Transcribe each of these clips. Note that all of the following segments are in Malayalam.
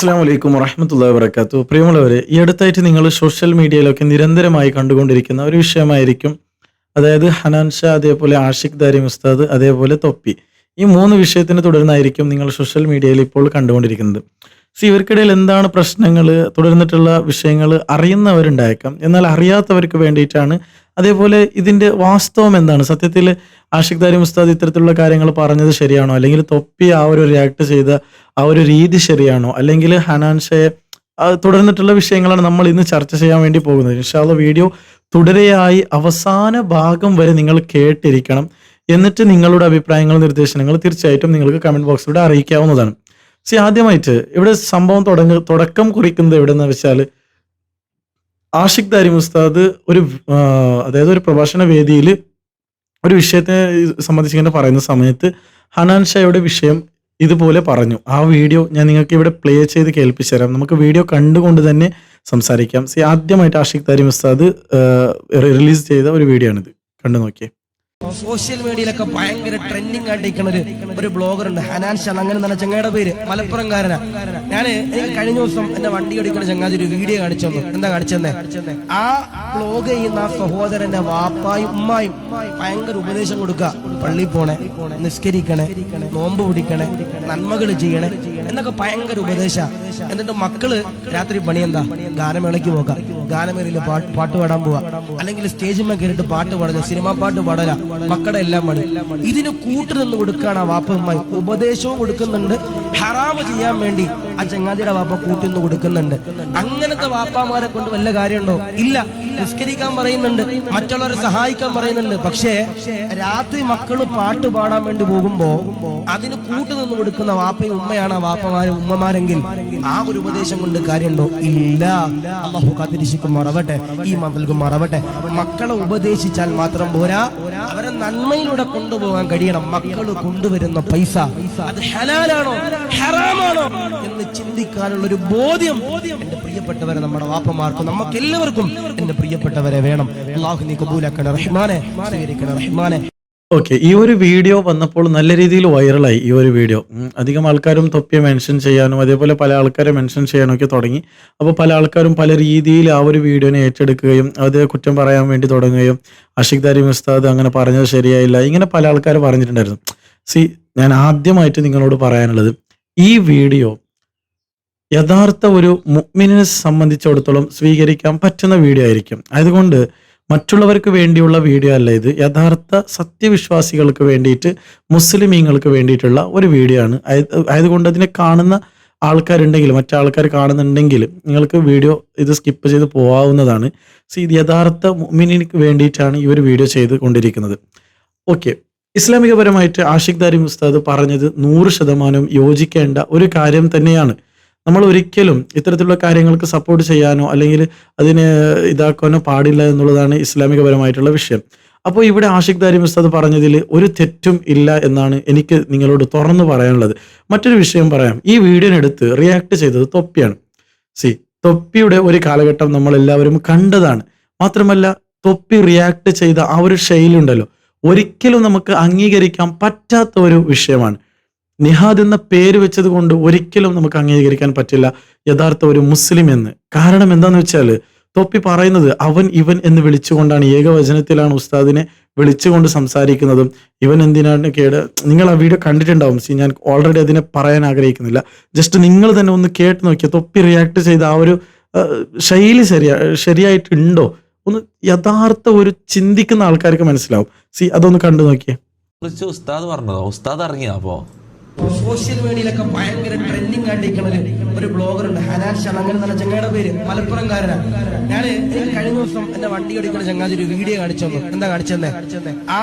അസ്സലാമു അലൈക്കും വറഹ്മത്തുള്ളാഹി വബറകാതുഹു. പ്രിയമുള്ളവരെ, ഈ അടുത്തായിട്ട് നിങ്ങൾ സോഷ്യൽ മീഡിയയിലൊക്കെ നിരന്തരമായി കണ്ടുകൊണ്ടിരിക്കുന്ന ഒരു വിഷയമായിരിക്കും, അതായത് ഹനാൻ ഷാ, അതേപോലെ ആഷിഖ് ദാരിം ഉസ്താദ്, അതേപോലെ തൊപ്പി. ഈ 3 വിഷയത്തിന് തുടർന്നായിരിക്കും നിങ്ങൾ സോഷ്യൽ മീഡിയയിൽ ഇപ്പോൾ കണ്ടുകൊണ്ടിരിക്കുന്നത്. ഇവർക്കിടയിൽ എന്താണ് പ്രശ്നങ്ങൾ, തുടർന്നിട്ടുള്ള വിഷയങ്ങൾ അറിയുന്നവരുണ്ടായേക്കാം, എന്നാൽ അറിയാത്തവർക്ക് വേണ്ടിയിട്ടാണ്. അതേപോലെ ഇതിൻ്റെ വാസ്തവം എന്താണ്, സത്യത്തിൽ ആഷിഖ് ദാരിം ഉസ്താദ് ഇത്തരത്തിലുള്ള കാര്യങ്ങൾ പറഞ്ഞത് ശരിയാണോ, അല്ലെങ്കിൽ തൊപ്പി ആ ഒരു റിയാക്ട് ചെയ്ത ആ ഒരു രീതി ശരിയാണോ, അല്ലെങ്കിൽ ഹനാൻ ഷയെ തുടർന്നിട്ടുള്ള വിഷയങ്ങളാണ് നമ്മൾ ഇന്ന് ചർച്ച ചെയ്യാൻ വേണ്ടി പോകുന്നത്. ഇൻഷാ അല്ലാഹ് വീഡിയോ തുടരെയായി അവസാന ഭാഗം വരെ നിങ്ങൾ കേട്ടിരിക്കണം. എന്നിട്ട് നിങ്ങളുടെ അഭിപ്രായങ്ങൾ, നിർദ്ദേശങ്ങൾ തീർച്ചയായിട്ടും നിങ്ങൾക്ക് കമന്റ് ബോക്സിലൂടെ അറിയിക്കാവുന്നതാണ്. ആദ്യമായിട്ട് ഇവിടെ സംഭവം തുടക്കം കുറിക്കുന്നത് എവിടെന്ന് വെച്ചാൽ, ആഷിഖ് ദാരിം ഉസ്താദ് അതായത് ഒരു പ്രഭാഷണ വേദിയിൽ ഒരു വിഷയത്തെ സംബന്ധിച്ച് ഇങ്ങനെ പറയുന്ന സമയത്ത് ഹനാൻ ഷയുടെ വിഷയം ഇതുപോലെ പറഞ്ഞു. ആ വീഡിയോ ഞാൻ നിങ്ങൾക്ക് ഇവിടെ പ്ലേ ചെയ്ത് കേൾപ്പിച്ചു തരാം. നമുക്ക് വീഡിയോ കണ്ടുകൊണ്ട് തന്നെ സംസാരിക്കാം. ആദ്യമായിട്ട് ആഷിഖ് ദാരിം ഉസ്താദ് റിലീസ് ചെയ്ത ഒരു വീഡിയോ ആണിത്. കണ്ടു നോക്കിയേ. സോഷ്യൽ മീഡിയയിലൊക്കെ ഭയങ്കര ട്രെൻഡിങ് ആയിട്ടിരിക്കുന്ന ഒരു ബ്ലോഗർ ഉണ്ട്, ഹനാൻ ഷാ അങ്ങനെ തന്നെ. ചങ്ങയുടെ പേര് മലപ്പുറംകാരനാ. എനിക്ക് കഴിഞ്ഞ ദിവസം എന്റെ വണ്ടി ഓടിക്കുന്ന ചങ്ങാതി ഒരു വീഡിയോ കാണിച്ചു തന്നു. എന്താ കാണിച്ചെന്നേ? ആ ബ്ലോഗ് ചെയ്യുന്ന ആ സഹോദരന്റെ വാപ്പായും ഉമ്മായും ഭയങ്കര ഉപദേശം കൊടുക്കുക. പള്ളിയിൽ പോണേ, നിസ്കരിക്കണേ, നോമ്പ് പിടിക്കണേ, നന്മകൾ ചെയ്യണേ എന്നൊക്കെ ഭയങ്കര ഉപദേശ. എന്നിട്ട് മക്കള് രാത്രി പണി എന്താ? ഗാനമേളയ്ക്ക് പോകാം, ഗാനമേളയിൽ പാട്ട് പാടാൻ പോവാ, അല്ലെങ്കിൽ സ്റ്റേജിന്മേൽ കയറിയിട്ട് പാട്ട് പാടുക, സിനിമാ പാട്ട് പാടല, മക്കളുടെ എല്ലാം പണി. ഇതിന് കൂട്ടുനിന്ന് കൊടുക്കുകയാണ് ആ വാപ്പമായി. ഉപദേശവും കൊടുക്കുന്നുണ്ട്, ഹറാമ് ചെയ്യാൻ വേണ്ടി ആ ചങ്ങാതിയുടെ വാപ്പ കൂട്ടുനിന്ന് കൊടുക്കുന്നുണ്ട്. അങ്ങനത്തെ വാപ്പാമാരെ കൊണ്ട് വല്ല കാര്യമുണ്ടോ? ഇല്ല. നിസ്കരിക്കാൻ പറയുന്നുണ്ട്, മറ്റുള്ളവരെ സഹായിക്കാൻ പറയുന്നുണ്ട്. പക്ഷേ രാത്രി മക്കള് പാട്ട് പാടാൻ വേണ്ടി പോകുമ്പോ അതിന് കൂട്ടുനിന്ന് കൊടുക്കുന്ന വാപ്പയും ഉമ്മയാണ് ആ വാപ്പമാരും ഉമ്മമാരെങ്കിൽ ആ ഒരു ഉപദേശം കൊണ്ട് കാര്യമുണ്ടോ? ഇല്ല. അല്ലാഹു കാത്തിരിക്കുമാറാവട്ടെ, ഈ നൽകുമാറാവട്ടെ. മക്കളെ ഉപദേശിച്ചാൽ മാത്രം പോരാ, അവരെ നന്മയിലൂടെ കൊണ്ടുപോകാൻ കഴിയണം. മക്കള് കൊണ്ടുവരുന്ന പൈസ അത് ഹലാലാണോ ഹറാമാണോ എന്ന് ചിന്തിക്കാനുള്ള ഒരു ബോധ്യം എന്റെ പ്രിയപ്പെട്ടവരെ, നമ്മുടെ വാപ്പമാർക്കും നമുക്ക് എല്ലാവർക്കും എന്റെ പ്രിയപ്പെട്ടവരെ വേണം. അല്ലാഹു നീ കബൂലാക്കണേ റഹ്മാനെ, സ്വീകരിക്കണേ റഹ്മാനെ. ഓക്കെ, ഈ ഒരു വീഡിയോ വന്നപ്പോൾ നല്ല രീതിയിൽ വൈറലായി. ഈ ഒരു വീഡിയോ അധികം ആൾക്കാരും തൊപ്പിയെ മെൻഷൻ ചെയ്യാനും അതേപോലെ പല ആൾക്കാരെ മെൻഷൻ ചെയ്യാനും ഒക്കെ തുടങ്ങി. അപ്പോൾ പല ആൾക്കാരും പല രീതിയിൽ ആ ഒരു വീഡിയോനെ ഏറ്റെടുക്കുകയും അത് കുറ്റം പറയാൻ വേണ്ടി തുടങ്ങുകയും, ആഷിഖ് ദാരിം ഉസ്താദ് അങ്ങനെ പറഞ്ഞത് ശരിയായില്ല, ഇങ്ങനെ പല ആൾക്കാർ പറഞ്ഞിട്ടുണ്ടായിരുന്നു. ഞാൻ ആദ്യമായിട്ട് നിങ്ങളോട് പറയാനുള്ളത്, ഈ വീഡിയോ യഥാർത്ഥ ഒരു മുഅ്മിനിനെ സംബന്ധിച്ചിടത്തോളം സ്വീകരിക്കാൻ പറ്റുന്ന വീഡിയോ ആയിരിക്കും. അതുകൊണ്ട് മറ്റുള്ളവർക്ക് വേണ്ടിയുള്ള വീഡിയോ അല്ല ഇത്. യഥാർത്ഥ സത്യവിശ്വാസികൾക്ക് വേണ്ടിയിട്ട്, മുസ്ലിമീങ്ങൾക്ക് വേണ്ടിയിട്ടുള്ള ഒരു വീഡിയോ ആണ്. ആയതുകൊണ്ട് അതിനെ കാണുന്ന ആൾക്കാരുണ്ടെങ്കിൽ, മറ്റാൾക്കാർ കാണുന്നുണ്ടെങ്കിൽ നിങ്ങൾക്ക് വീഡിയോ ഇത് സ്കിപ്പ് ചെയ്ത് പോകാവുന്നതാണ്. ഇത് യഥാർത്ഥ മുഅ്മിനിക്ക് വേണ്ടിയിട്ടാണ് ഈ ഒരു വീഡിയോ ചെയ്ത് കൊണ്ടിരിക്കുന്നത്. ഓക്കെ, ഇസ്ലാമികപരമായിട്ട് ആഷിഖ് ദാരിം ഉസ്താദ് പറഞ്ഞത് 100% യോജിക്കേണ്ട ഒരു കാര്യം തന്നെയാണ്. നമ്മൾ ഒരിക്കലും ഇത്തരത്തിലുള്ള കാര്യങ്ങൾക്ക് സപ്പോർട്ട് ചെയ്യാനോ അല്ലെങ്കിൽ അതിനെ ഇതാക്കാനോ പാടില്ല എന്നുള്ളതാണ് ഇസ്ലാമികപരമായിട്ടുള്ള വിഷയം. അപ്പോൾ ഇവിടെ ആഷിഖ് ദാരിം ഉസ്താദ് പറഞ്ഞതിൽ ഒരു തെറ്റും ഇല്ല എന്നാണ് എനിക്ക് നിങ്ങളോട് തുറന്നു പറയാനുള്ളത്. മറ്റൊരു വിഷയം പറയാം. ഈ വീഡിയോനെടുത്ത് റിയാക്ട് ചെയ്തത് തൊപ്പിയാണ്. തൊപ്പിയുടെ ഒരു കാലഘട്ടം നമ്മൾ എല്ലാവരും കണ്ടതാണ്. മാത്രമല്ല, തൊപ്പി റിയാക്ട് ചെയ്ത ആ ഒരു ശൈലി ഉണ്ടല്ലോ, ഒരിക്കലും നമുക്ക് അംഗീകരിക്കാൻ പറ്റാത്ത ഒരു വിഷയമാണ്. നിഹാദ് എന്ന പേര് വെച്ചത് കൊണ്ട് ഒരിക്കലും നമുക്ക് അംഗീകരിക്കാൻ പറ്റില്ല യഥാർത്ഥ ഒരു മുസ്ലിം എന്ന്. കാരണം എന്താന്ന് വെച്ചാൽ, തൊപ്പി പറയുന്നത് അവൻ ഇവൻ എന്ന് വിളിച്ചുകൊണ്ടാണ്, ഏകവചനത്തിലാണ് ഉസ്താദിനെ വിളിച്ചുകൊണ്ട് സംസാരിക്കുന്നതും. ഇവൻ എന്തിനാണ് കേട്, നിങ്ങൾ ആ വീഡിയോ കണ്ടിട്ടുണ്ടാവും. ഞാൻ ഓൾറെഡി അതിനെ പറയാൻ ആഗ്രഹിക്കുന്നില്ല. ജസ്റ്റ് നിങ്ങൾ തന്നെ ഒന്ന് കേട്ട് നോക്കിയ തൊപ്പി റിയാക്ട് ചെയ്ത ആ ഒരു ശൈലി ശരിയായിട്ടുണ്ടോ ഒന്ന് യഥാർത്ഥ ഒരു ചിന്തിക്കുന്ന ആൾക്കാർക്ക് മനസ്സിലാവും. അതൊന്ന് കണ്ടു നോക്കിയേ. ഉസ്താദ് പറഞ്ഞതോ? ഉസ്താദ് ഇറങ്ങിയ അപ്പോ സോഷ്യൽ മീഡിയയിലൊക്കെ ഭയങ്കര ട്രെൻഡിങ് ആയിട്ടിരിക്കുന്ന ഒരു ബ്ലോഗർ ഉണ്ട്, ഹനാൻ ഷാ അങ്ങനെ തന്നെ. ചങ്ങയുടെ പേര് മലപ്പുറംകാരനാ. എനിക്ക് കഴിഞ്ഞ ദിവസം എന്റെ വണ്ടി ഓടിക്കുന്ന ചങ്ങാതി ഒരു വീഡിയോ കാണിച്ചു തന്നു. എന്താ കാണിച്ചെന്നേ? ആ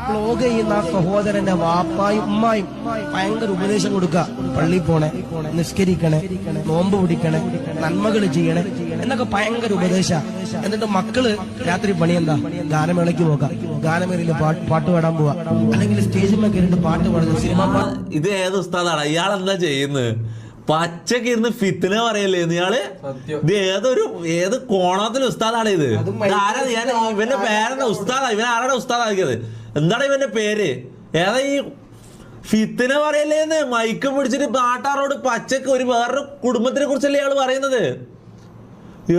ബ്ലോഗ് ചെയ്യുന്ന ആ സഹോദരന്റെ വാപ്പായും ഉമ്മായും ഭയങ്കര ഉപദേശം കൊടുക്കുക. പള്ളിയിൽ പോണേ, നിസ്കരിക്കണേ, നോമ്പ് പിടിക്കണേ, നന്മകൾ ചെയ്യണേ എന്നൊക്കെ ഭയങ്കര ഉപദേശ. എന്നിട്ട് മക്കള് രാത്രി പണി എന്താ? ഗാനമേളയ്ക്ക് പോകാം, ഗാനമേളയിൽ പാട്ട് പാടാൻ പോവാ, അല്ലെങ്കിൽ സ്റ്റേജിന്മേൽ കയറിയിട്ട് പാട്ട് പാടുക, സിനിമാ പാട്ട്. ഇത് ഏത് ഉസ്താദാണ്? ഇയാൾ എന്താ ചെയ്യുന്നത്? പച്ചക്ക് ഇരുന്ന് ഫിത്തിന പറയല്ലേ ഇയാള്? ഇത് ഏത് കോണത്തിൽ ഉസ്താദാണ് ഇത്? ഇവന്റെ പേരെന്താ? ഉസ്താദാ? ഇവൻ ആരാണ് ഉസ്താദാക്കിയത്? എന്താണ് ഇവന്റെ പേര്? ഏതാ ഈ ഫിത്തിന പറയല്ലേന്ന് മൈക്കും പിടിച്ചിട്ട് നാട്ടാറോട് പച്ചക്ക് ഒരു വേറൊരു കുടുംബത്തിനെ കുറിച്ചല്ലേ ഇയാള് പറയുന്നത്.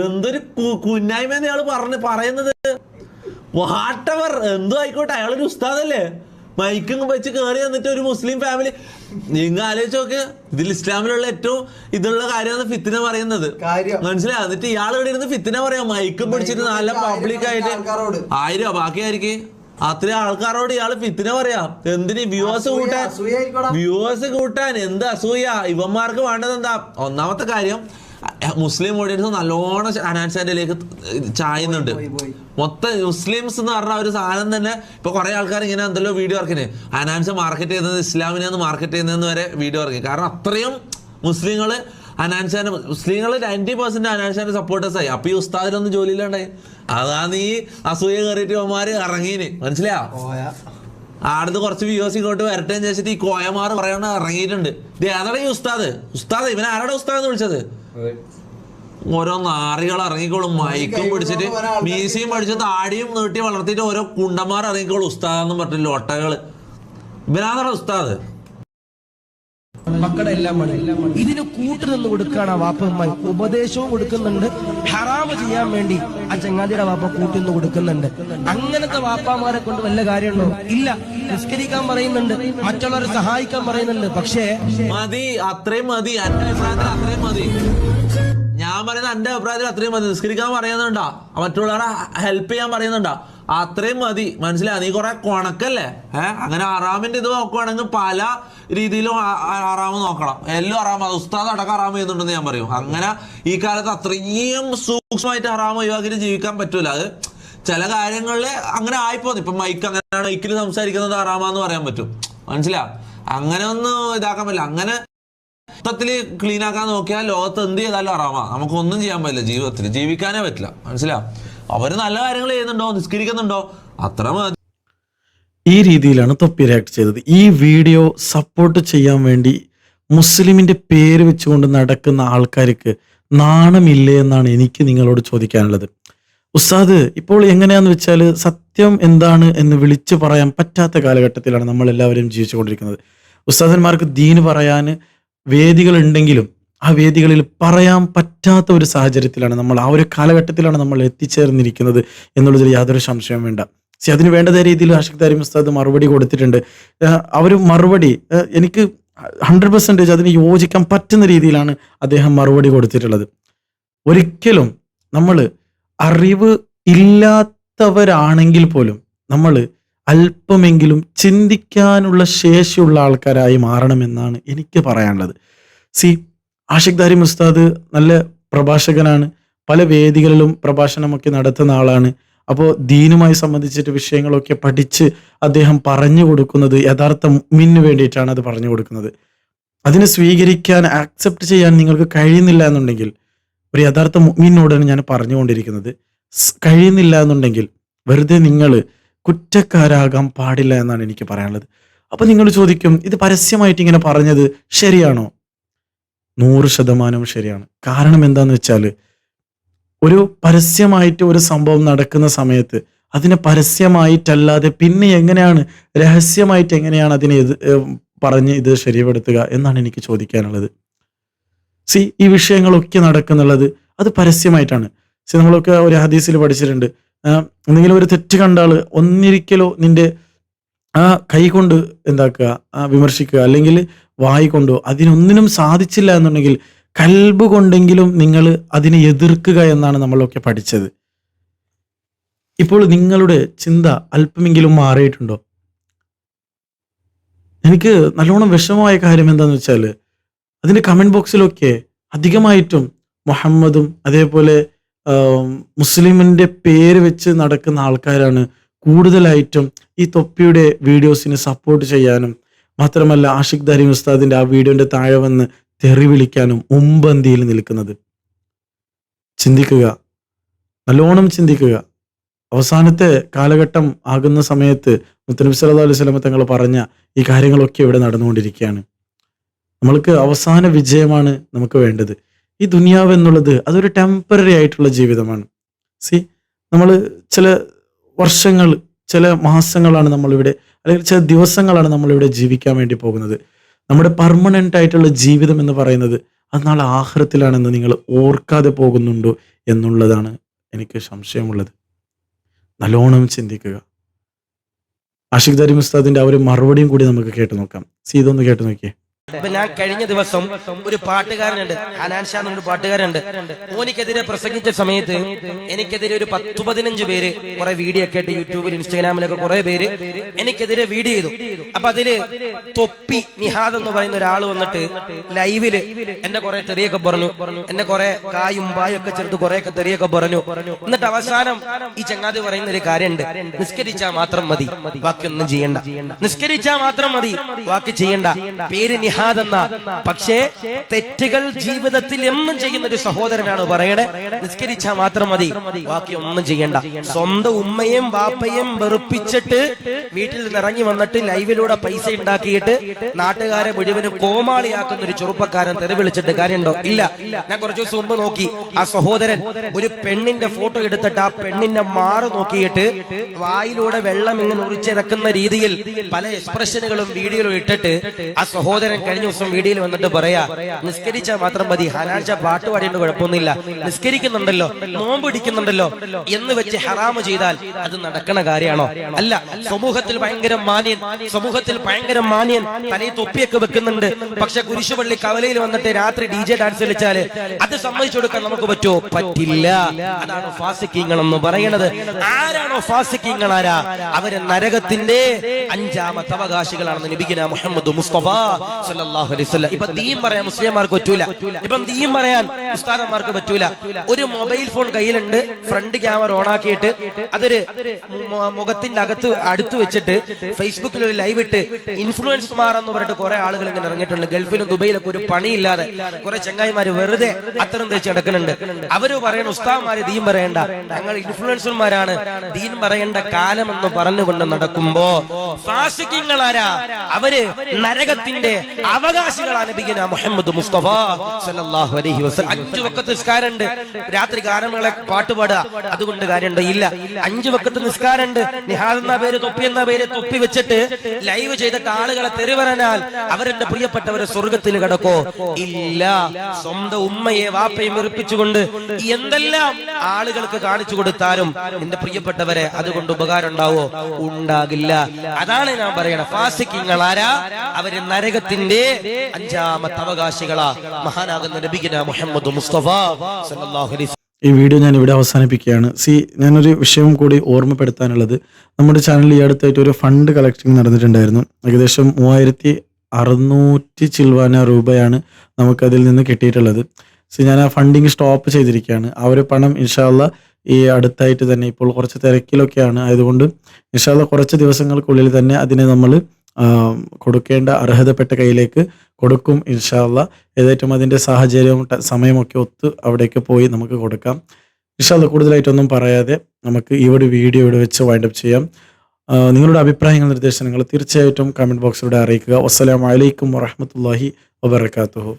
എന്തൊരു കുന്നായ്മ ഇയാള് പറയുന്നത്. വാട്ടവർ എന്തോ ആയിക്കോട്ടെ, അയാളൊരു ഉസ്താദല്ലേ. മൈക്കും വെച്ച് കയറി വന്നിട്ട് ഒരു മുസ്ലിം ഫാമിലി, നിങ്ങൾ ആലോചിച്ച് നോക്ക്, ഇതിൽ ഇസ്ലാമിലുള്ള ഏറ്റവും ഇതുള്ള കാര്യമാണ് ഫിത്തിന പറയുന്നത്, മനസ്സിലായി. എന്നിട്ട് ഇയാൾ ഇവിടെ ഇരുന്ന് ഫിത്തിന പറയാം, മൈക്കും പിടിച്ചിട്ട് നല്ല പബ്ലിക് ആയിട്ട് 1000 ബാക്കി ആയിരിക്കും അത്രയും ആൾക്കാരോട് ഇയാള് ഫിത്തിന പറയാം. എന്തിന്? വ്യൂവേഴ്സ് കൂട്ടാൻ. എന്ത് അസൂയ ഇവന്മാർക്ക് വേണ്ടത്? എന്താ ഒന്നാമത്തെ കാര്യം, മുസ്ലിം ഓഡിയൻസ് നല്ലോണം ഹനാൻ ഷാന്റിലേക്ക് ചായുന്നുണ്ട്. മൊത്തം മുസ്ലിംസ് എന്ന് പറഞ്ഞ ഒരു സാധനം തന്നെ. ഇപ്പൊ കുറെ ആൾക്കാർ ഇങ്ങനെ എന്തെല്ലോ വീഡിയോ ഇറക്കിന്, ഹനാൻ ഷാ മാർക്കറ്റ് ചെയ്യുന്നത് ഇസ്ലാമിനെ മാർക്കറ്റ് ചെയ്യുന്നതെന്ന് വരെ വീഡിയോ ഇറക്കി. കാരണം അത്രയും മുസ്ലിങ്ങള് ഹനാൻ ഷാന്റെ, മുസ്ലിങ്ങൾ 90% ഹനാൻ ഷാന്റെ സപ്പോർട്ടേഴ്സ് ആയി. അപ്പൊ ഈ ഉസ്താദിനൊന്നും ജോലിയിലുണ്ടായി. അതാണ് ഈ അസൂയ കയറിയിട്ട് അവന്മാര് ഇറങ്ങീന്, മനസ്സിലാ. ആടുന്ന് കുറച്ച് വ്യൂവേഴ്സ് ഇങ്ങോട്ട് വരട്ടെ എന്ന് വെച്ചിട്ട് ഈ കോയമാർ പറയണ ഇറങ്ങിയിട്ടുണ്ട്. ഇത് ഏതാണ് ഈ ഉസ്താദ്? ഇവൻ ആരുടെ ഉസ്താദ് വിളിച്ചത്? ഓരോ നാറികൾ ഇറങ്ങിക്കോളും, മൈക്കും പിടിച്ചിട്ട് മീശയും പഠിച്ച് താടിയും നീട്ടി വളർത്തിയിട്ട് ഓരോ കുണ്ടന്മാർ ഇറങ്ങിക്കോളും ഉസ്താദെന്നും പറഞ്ഞില്ല ഒട്ടകള്. ഇവനാണ് ഉസ്താദ്. മക്കളുടെ എല്ലാം ഇതിന് കൂട്ടുനിന്ന് കൊടുക്കുകയാണ് ആ വാപ്പന്മാർ. ഉപദേശവും കൊടുക്കുന്നുണ്ട്, ഹറാമ് ചെയ്യാൻ വേണ്ടി ആ ചങ്ങാതിയുടെ വാപ്പ കൂട്ടുനിന്ന് കൊടുക്കുന്നുണ്ട്. അങ്ങനത്തെ വാപ്പാമാരെ കൊണ്ട് വല്ല കാര്യമുണ്ടോ? ഇല്ല. നിസ്കരിക്കാൻ പറയുന്നുണ്ട്, മറ്റുള്ളവരെ സഹായിക്കാൻ പറയുന്നുണ്ട്. പക്ഷേ മതി, അത്രയും മതി. എന്റെ അഭിപ്രായത്തിൽ അത്രയും മതി. ഞാൻ പറയുന്ന എന്റെ അഭിപ്രായത്തിൽ അത്രയും മതി. നിസ്കരിക്കാൻ പറയുന്നുണ്ടാ, മറ്റുള്ളവരെ ഹെൽപ്പ് ചെയ്യാൻ പറയുന്നുണ്ടാ, അത്രയും മതി. മനസ്സിലായി. നീ കുറെ കൊണക്കല്ലേ. അങ്ങനെ ആറാമിന്റെ ഇത് നോക്കുവാണെങ്കിൽ പല രീതിയിലും ആറാമ് നോക്കണം. എല്ലാം ആറാമ, ഉസ്താദ് അടക്കം ആറാമ് ചെയ്യുന്നുണ്ടെന്ന് ഞാൻ പറയും. അങ്ങനെ ഈ കാലത്ത് അത്രയും സൂക്ഷ്മമായിട്ട് ആറാമ ഒഴിവാക്കിയിട്ട് ജീവിക്കാൻ പറ്റൂല. അത് ചില കാര്യങ്ങളിൽ അങ്ങനെ ആയിപ്പോന്നു. ഇപ്പൊ അങ്ങനെ മൈക്കിൽ സംസാരിക്കുന്നത് ആറാമെന്ന് പറയാൻ പറ്റും, മനസ്സിലാ. അങ്ങനെ ഒന്നും ഇതാക്കാൻ പറ്റില്ല. അങ്ങനെ മൊത്തത്തിൽ ക്ലീൻ ആക്കാൻ നോക്കിയാൽ ലോകത്ത് എന്ത് ചെയ്താലും ആറാമാ. നമുക്കൊന്നും ചെയ്യാൻ പറ്റില്ല, ജീവിതത്തിൽ ജീവിക്കാനേ പറ്റില്ല, മനസ്സിലാ. അവര് നല്ല കാര്യങ്ങൾ ചെയ്യുന്നുണ്ടോ, നിസ്കരിക്കുന്നുണ്ടോ, അത്ര മതി. ഈ രീതിയിലാണ് തൊപ്പി റിയാക്ട് ചെയ്തത്. ഈ വീഡിയോ സപ്പോർട്ട് ചെയ്യാൻ വേണ്ടി മുസ്ലിമിന്റെ പേര് വെച്ചുകൊണ്ട് നടക്കുന്ന ആൾക്കാർക്ക് നാണമില്ലേ എന്നാണ് എനിക്ക് നിങ്ങളോട് ചോദിക്കാനുള്ളത്. ഉസ്താദ്, ഇപ്പോൾ എങ്ങനെയാന്ന് വെച്ചാൽ സത്യം എന്താണ് എന്ന് വിളിച്ചു പറയാൻ പറ്റാത്ത കാലഘട്ടത്തിലാണ് നമ്മൾ എല്ലാവരും ജീവിച്ചുകൊണ്ടിരിക്കുന്നത്. ഉസ്താദന്മാർക്ക് ദീന് പറയാൻ വേദികൾ ഉണ്ടെങ്കിലും ആ വേദികളിൽ പറയാൻ പറ്റാത്ത ഒരു സാഹചര്യത്തിലാണ് നമ്മൾ, ആ ഒരു കാലഘട്ടത്തിലാണ് നമ്മൾ എത്തിച്ചേർന്നിരിക്കുന്നത് എന്നുള്ളതിൽ യാതൊരു സംശയവും വേണ്ട. അതിന് വേണ്ടതേ രീതിയിൽ ആഷിഖ് ദാരിമി ഉസ്താദ് മറുപടി കൊടുത്തിട്ടുണ്ട്. അവർ മറുപടി എനിക്ക് 100% അതിന് യോജിക്കാൻ പറ്റുന്ന രീതിയിലാണ് അദ്ദേഹം മറുപടി കൊടുത്തിട്ടുള്ളത്. ഒരിക്കലും നമ്മൾ അറിവ് ഇല്ലാത്തവരാണെങ്കിൽ പോലും നമ്മൾ അല്പമെങ്കിലും ചിന്തിക്കാനുള്ള ശേഷിയുള്ള ആൾക്കാരായി മാറണമെന്നാണ് എനിക്ക് പറയാനുള്ളത്. ആഷിഖ് ദാരിമി ഉസ്താദ് നല്ല പ്രഭാഷകനാണ്, പല വേദികളിലും പ്രഭാഷണമൊക്കെ നടത്തുന്ന ആളാണ്. അപ്പോൾ ദീനുമായി സംബന്ധിച്ചിട്ട് വിഷയങ്ങളൊക്കെ പഠിച്ച് അദ്ദേഹം പറഞ്ഞു കൊടുക്കുന്നത് യഥാർത്ഥ മുഅ്മിനു വേണ്ടിയിട്ടാണ് അത് പറഞ്ഞു കൊടുക്കുന്നത്. അതിനെ സ്വീകരിക്കാൻ, ആക്സെപ്റ്റ് ചെയ്യാൻ നിങ്ങൾക്ക് കഴിയുന്നില്ല എന്നുണ്ടെങ്കിൽ, ഒരു യഥാർത്ഥ മുഅ്മിനോടാണ് ഞാൻ പറഞ്ഞുകൊണ്ടിരിക്കുന്നത്, കഴിയുന്നില്ല എന്നുണ്ടെങ്കിൽ വെറുതെ നിങ്ങൾ കുറ്റക്കാരാകാൻ പാടില്ല എന്നാണ് എനിക്ക് പറയാനുള്ളത്. അപ്പൊ നിങ്ങൾ ചോദിക്കും, ഇത് പരസ്യമായിട്ട് ഇങ്ങനെ പറഞ്ഞത് ശരിയാണോ? 100% ശരിയാണ്. കാരണം എന്താന്ന് വെച്ചാൽ, ഒരു പരസ്യമായിട്ട് ഒരു സംഭവം നടക്കുന്ന സമയത്ത് അതിനെ പരസ്യമായിട്ടല്ലാതെ പിന്നെ എങ്ങനെയാണ് രഹസ്യമായിട്ട് എങ്ങനെയാണ് അതിനെ പറഞ്ഞ് ഇത് ശരിപ്പെടുത്തുക എന്നാണ് എനിക്ക് ചോദിക്കാനുള്ളത്. ഈ വിഷയങ്ങളൊക്കെ നടക്കുന്നുള്ളത് അത് പരസ്യമായിട്ടാണ്. നമ്മളൊക്കെ ഒരു ഹദീസിൽ പഠിച്ചിട്ടുണ്ട്, എന്തെങ്കിലും ഒരു തെറ്റ് കണ്ടാൽ ഒന്നിരിക്കലോ നിന്റെ ആ കൈ കൊണ്ട് എന്താക്കുക, വിമർശിക്കുക, അല്ലെങ്കിൽ വായി കൊണ്ടോ അതിനൊന്നിനും സാധിച്ചില്ല എന്നുണ്ടെങ്കിൽ കൽബ് കൊണ്ടെങ്കിലും നിങ്ങൾ അതിനെ എതിർക്കുക എന്നാണ് നമ്മളൊക്കെ പഠിച്ചത്. ഇപ്പോൾ നിങ്ങളുടെ ചിന്ത അല്പമെങ്കിലും മാറിയിട്ടുണ്ടോ? എനിക്ക് നല്ലോണം വിഷമമായ കാര്യം എന്താന്ന് വെച്ചാൽ, അതിന്റെ കമന്റ് ബോക്സിലൊക്കെ അധികമായിട്ടും മുഹമ്മദും അതേപോലെ മുസ്ലിമിന്റെ പേര് വെച്ച് നടക്കുന്ന ആൾക്കാരാണ് കൂടുതലായിട്ടും ഈ തൊപ്പിയുടെ വീഡിയോസിന് സപ്പോർട്ട് ചെയ്യാനും, മാത്രമല്ല ആഷിഖ് ദാരിമി ഉസ്താദിന്റെ ആ വീഡിയോന്റെ താഴെ വന്ന് തെറി വിളിക്കാനും മുമ്പന്തിയിൽ നിൽക്കുന്നത്. ചിന്തിക്കുക, നല്ലോണം ചിന്തിക്കുക. അവസാനത്തെ കാലഘട്ടം ആകുന്ന സമയത്ത് മുത്തനബി സല്ലല്ലാഹു അലൈഹി വസല്ലം തങ്ങൾ പറഞ്ഞ ഈ കാര്യങ്ങളൊക്കെ ഇവിടെ നടന്നുകൊണ്ടിരിക്കുകയാണ്. നമ്മൾക്ക് അവസാന വിജയമാണ് നമുക്ക് വേണ്ടത്. ഈ ദുനിയാവ് എന്നുള്ളത് അതൊരു ടെമ്പററി ആയിട്ടുള്ള ജീവിതമാണ്. നമ്മൾ ചില വർഷങ്ങൾ, ചില മാസങ്ങളാണ് നമ്മളിവിടെ അല്ലെങ്കിൽ ചില ദിവസങ്ങളാണ് നമ്മളിവിടെ ജീവിക്കാൻ വേണ്ടി പോകുന്നത്. നമ്മുടെ പെർമനന്റ് ആയിട്ടുള്ള ജീവിതം എന്ന് പറയുന്നത് അത് നാളെ ആഖിറത്തിലാണെന്ന് നിങ്ങൾ ഓർക്കാതെ പോകുന്നുണ്ടോ എന്നുള്ളതാണ് എനിക്ക് സംശയമുള്ളത്. നല്ലോണം ചിന്തിക്കുക. ആഷിഖ് ദാരിമി ഉസ്താദിന്റെ ആ ഒരു മറുപടിയും കൂടി നമുക്ക് കേട്ടു നോക്കാം. ഇതൊന്ന് കേട്ടു നോക്കിയേ. ഇപ്പൊ ഞാൻ കഴിഞ്ഞ ദിവസം ഒരു പാട്ടുകാരനുണ്ട്, ഹനാൻ ഷാ എന്നൊരു പാട്ടുകാരുണ്ട്. ഓനിക്കെതിരെ പ്രസംഗിച്ച സമയത്ത് എനിക്കെതിരെ ഒരു 10-15 പേര് കുറെ വീഡിയോ ഒക്കെ ആയിട്ട് യൂട്യൂബിൽ ഇൻസ്റ്റാഗ്രാമിലൊക്കെ കുറെ പേര് എനിക്കെതിരെ വീഡിയോ ചെയ്തു. അപ്പൊ അതില് തൊപ്പി നിഹാദ് എന്ന് പറയുന്ന ഒരാൾ വന്നിട്ട് ലൈവില് എന്നെ കുറെ തെറിയൊക്കെ പറഞ്ഞു, എന്നെ കുറെ കായും ബായും ഒക്കെ ചേർത്ത് കുറെയൊക്കെ തെറിയൊക്കെ പറഞ്ഞു. എന്നിട്ട് അവസാനം ഈ ചങ്ങാതി പറയുന്ന ഒരു കാര്യമുണ്ട്, നിസ്കരിച്ചാൽ മാത്രം മതി, ബാക്കിയൊന്നും ചെയ്യണ്ട. നിസ്കരിച്ചാൽ മാത്രം മതി, ബാക്കി ചെയ്യണ്ട. പേര് നിഹാദ് എന്ന, പക്ഷേ തെറ്റുകൾ ജീവിതത്തിൽ എന്നും ചെയ്യുന്ന ഒരു സഹോദരനാണ് പറയണേ. നിസ്കരിച്ചാൽ മാത്രം മതി, ബാക്കി ഒന്നും ചെയ്യണ്ട. സ്വന്തം ഉമ്മയും ബാപ്പയും വെറുപ്പിച്ചിട്ട് വീട്ടിൽ നിന്ന് ഇറങ്ങി വന്നിട്ട് ലൈവിലൂടെ പൈസ ഉണ്ടാക്കിയിട്ട് നാട്ടുകാരെ മുഴുവനും കോമാളിയാക്കുന്ന ഒരു ചെറുപ്പക്കാരൻ തെറി വിളിച്ചിട്ട് കാര്യമുണ്ടോ? ഇല്ല. ഞാൻ കുറച്ചു ദിവസം മുമ്പ് നോക്കി, ആ സഹോദരൻ ഒരു പെണ്ണിന്റെ ഫോട്ടോ എടുത്തിട്ട് ആ പെണ്ണിന്റെ മാറ് നോക്കിയിട്ട് വായിലൂടെ വെള്ളം ഇങ്ങനെ ഉറിച്ചിറക്കുന്ന രീതിയിൽ പല എക്സ്പ്രഷനുകളും വീഡിയോയിലും ഇട്ടിട്ട് ആ സഹോദരൻ കഴിഞ്ഞ ദിവസം വീഡിയോയിൽ വന്നിട്ട് പറയാ, നിസ്കരിച്ചാൽ മാത്രം മതി, ഹനാൻ ഷാ പാട്ട് പാടിയിട്ട് കുഴപ്പമൊന്നുമില്ല, നിസ്കരിക്കുന്നുണ്ടല്ലോ, നോമ്പ് പിടിക്കുന്നുണ്ടല്ലോ എന്ന് വെച്ച് ഹറാമ് ചെയ്താൽ അത് നടക്കണ കാര്യമാണോ? അല്ല. സമൂഹത്തിൽ ഭയങ്കര മാന്യൻ, സമൂഹത്തിൽ ഭയങ്കര മാന്യൻ, തലയിൽ തൊപ്പിയൊക്കെ വെക്കുന്നുണ്ട്. പക്ഷെ കുരിശുപള്ളി കവലയിൽ വന്നിട്ട് രാത്രി DJ ഡാൻസ് കളിച്ചാല് അത് സമ്മതിച്ചു കൊടുക്കാൻ നമുക്ക് പറ്റുമോ? പറ്റില്ല. അതാണ് ഫാസിഖീങ്ങൾ എന്ന് പറയുന്നത്. ആരാണോ ഫാസിഖീങ്ങൾ? ആരാ? അവര് നരകത്തിന്റെ 5ാമത്തെ അവകാശികളാണെന്ന് നബിയുനാ മുഹമ്മദ് മുസ്തഫ സല്ലല്ലാഹു അലൈഹി വസല്ലം. ഇപ്പൊ ദീൻ പറയാൻ മുസ്ലിംമാർക്ക് പറ്റൂല, ഇപ്പം ദീൻ പറയാൻ ഉസ്താദന്മാർക്ക് പറ്റൂല. ഒരു മൊബൈൽ ഫോൺ കയ്യിലുണ്ട്, ഫ്രണ്ട് ക്യാമറ ഓൺ ആക്കിയിട്ട് അതൊരു മുഖത്തിന്റെ അടുത്ത് വെച്ചിട്ട് ഫേസ്ബുക്കിൽ ഒരു ലൈവ് ഇട്ട് ഇൻഫ്ലുവൻസ്മാർ എന്ന് പറഞ്ഞിട്ട് കുറെ ആളുകൾ ഇങ്ങനെ ഇറങ്ങിയിട്ടുണ്ട്. ഗൾഫിലും ദുബൈയിലൊക്കെ ഒരു പണിയില്ലാതെ കുറെ ചങ്ങായിമാര് വെറുതെ അത്തരം തേച്ച് നടക്കുന്നുണ്ട്. അവര് പറയണ ഉസ്താദ്മാര് ദീൻ പറയണ്ട, ഞങ്ങൾ ഇൻഫ്ലുവൻസർമാരാണ്, ദീൻ പറയേണ്ട കാലം എന്ന് പറഞ്ഞുകൊണ്ട് നടക്കുമ്പോ ഫാസിഖീങ്ങളാരാ? അവര് നരകത്തിന്റെ അവകാശികളാണ് നബിയുനാ മുഹമ്മദ് മുസ്തഫ സല്ലല്ലാഹു അലൈഹി വസല്ലം. 5 വഖത്ത് നിസ്കാരമുണ്ട്, രാത്രി ഗാനങ്ങളെ പാട്ടുപാടുക, അതുകൊണ്ട് കാര്യമുണ്ടോ? ഇല്ല. 5 വഖത്ത് നിസ്കാരമുണ്ട്, നിഹാദ് എന്ന പേര്, തൊപ്പി എന്ന പേര് തൊപ്പി വെച്ചിട്ട് ലൈവ് ചെയ്തിട്ട് ആളുകളെ തെറി പറഞ്ഞാൽ അവരെന്റെ പ്രിയപ്പെട്ടവരെ സ്വർഗത്തിൽ കിടക്കോ? ഇല്ല. സ്വന്തം ഉമ്മയെ വാപ്പയും വെറുപ്പിച്ചുകൊണ്ട് എന്തെല്ലാം ആളുകൾക്ക് കാണിച്ചു കൊടുത്താലും എന്റെ പ്രിയപ്പെട്ടവരെ അതുകൊണ്ട് ഉപകാരം ഉണ്ടാവോ? ഉണ്ടാകില്ല. അതാണ് ഞാൻ പറയണ ഫാസിഖീങ്ങൾ ആരാ? അവര് നരകത്തിന്റെ 5ാമത്തെ അവകാശികളാ, മഹാനാകുന്ന നബിയുനാ മുഹമ്മദ് മുസ്തഫ സല്ലല്ലാഹു അലൈഹി വസല്ലം. ഈ വീഡിയോ ഞാൻ ഇവിടെ അവസാനിപ്പിക്കുകയാണ്. ഞാനൊരു വിഷയം കൂടി ഓർമ്മപ്പെടുത്താനുള്ളത്, നമ്മുടെ ചാനലിൽ ഈ അടുത്തായിട്ട് ഒരു ഫണ്ട് കളക്ടിങ് നടന്നിട്ടുണ്ടായിരുന്നു. ഏകദേശം 3600 ചിൽവാന രൂപയാണ് നമുക്കതിൽ നിന്ന് കിട്ടിയിട്ടുള്ളത്. ഞാൻ ആ ഫണ്ടിങ് സ്റ്റോപ്പ് ചെയ്തിരിക്കുകയാണ്. ആ ഒരു പണം ഇൻഷാ അല്ലാഹ് ഈ അടുത്തായിട്ട് തന്നെ, ഇപ്പോൾ കുറച്ച് തിരക്കിലൊക്കെയാണ്, ആയതുകൊണ്ട് ഇൻഷാ അല്ലാഹ് കുറച്ച് ദിവസങ്ങൾക്കുള്ളിൽ തന്നെ അതിനെ നമ്മൾ കൊടുക്കേണ്ട അർഹതപ്പെട്ട കയ്യിലേക്ക് കൊടുക്കും ഇൻഷാ അല്ലാഹ്. ഏതായിട്ടും അതിൻ്റെ സാഹചര്യവും സമയമൊക്കെ ഒത്ത് അവിടേക്ക് പോയി നമുക്ക് കൊടുക്കാം ഇൻഷാ അല്ലാഹ്. കൂടുതലായിട്ടൊന്നും പറയാതെ നമുക്ക് ഈ ഒരു വീഡിയോ ഇവിടെ വെച്ച് വൈൻഡപ്പ് ചെയ്യാം. നിങ്ങളുടെ അഭിപ്രായങ്ങൾ, നിർദ്ദേശങ്ങൾ തീർച്ചയായിട്ടും കമൻറ്റ് ബോക്സിലൂടെ അറിയിക്കുക. വസ്സലാമു അലൈക്കും വറഹ്മത്തുള്ളാഹി വബറകാതുഹു.